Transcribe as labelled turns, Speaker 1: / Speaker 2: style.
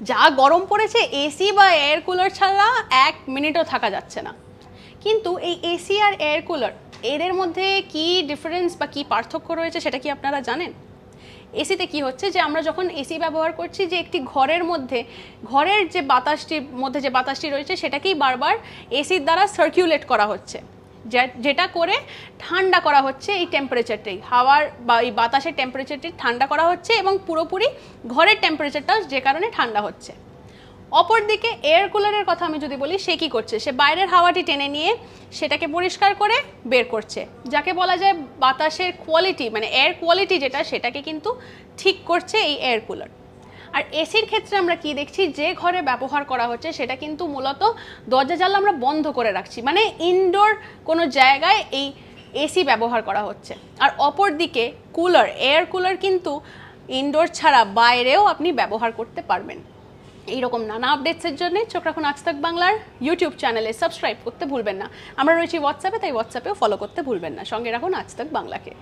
Speaker 1: যা গরম পড়েছে, এসি বা এয়ার কুলার ছাড়া 1 মিনিটও থাকা যাচ্ছে না। কিন্তু এই এসি আর এয়ার কুলার, এদের মধ্যে কি ডিফারেন্স বা কি পার্থক্য রয়েছে সেটা কি আপনারা জানেন? এসিতে কি হচ্ছে যে আমরা যখন এসি ব্যবহার করছি, যে একটি ঘরের মধ্যে ঘরের যে বাতাসটির মধ্যে যে বাতাসটি রয়েছে সেটাকেই বারবার এসির দ্বারা সার্কুলেট করা হচ্ছে, যেটা করে ঠান্ডা করা হচ্ছে এই টেম্পারেচারটাই, হাওয়ার বা এই বাতাসের টেম্পারেচারটি ঠান্ডা করা হচ্ছে এবং পুরোপুরি ঘরের টেম্পারেচারটা যে কারণে ঠান্ডা হচ্ছে। অপরদিকে এয়ার কুলারের কথা আমি যদি বলি, সে কি করছে, সে বাইরের হাওয়াটি টেনে নিয়ে সেটাকে পরিষ্কার করে বের করছে, যাকে বলা যায় বাতাসের কোয়ালিটি, মানে এয়ার কোয়ালিটি যেটা, সেটাকে কিন্তু ঠিক করছে এই এয়ার কুলার। আর এসির ক্ষেত্রে আমরা কি দেখছি, যে ঘরে ব্যবহার করা হচ্ছে সেটা কিন্তু মূলত দরজা জানলা আমরা বন্ধ করে রাখছি, মানে ইনডোর কোনো জায়গায় এই এসি ব্যবহার করা হচ্ছে। আর অপরদিকে কুলার, এয়ার কুলার কিন্তু ইনডোর ছাড়া বাইরেও আপনি ব্যবহার করতে পারবেন। এইরকম নানা আপডেটসের জন্য চোখ রাখুন আজ তাক বাংলার ইউটিউব চ্যানেলে, সাবস্ক্রাইব করতে ভুলবেন না। আমরা রয়েছি হোয়াটসঅ্যাপে, তাই হোয়াটসঅ্যাপেও ফলো করতে ভুলবেন না। সঙ্গে রাখুন আজ তাক বাংলাকে।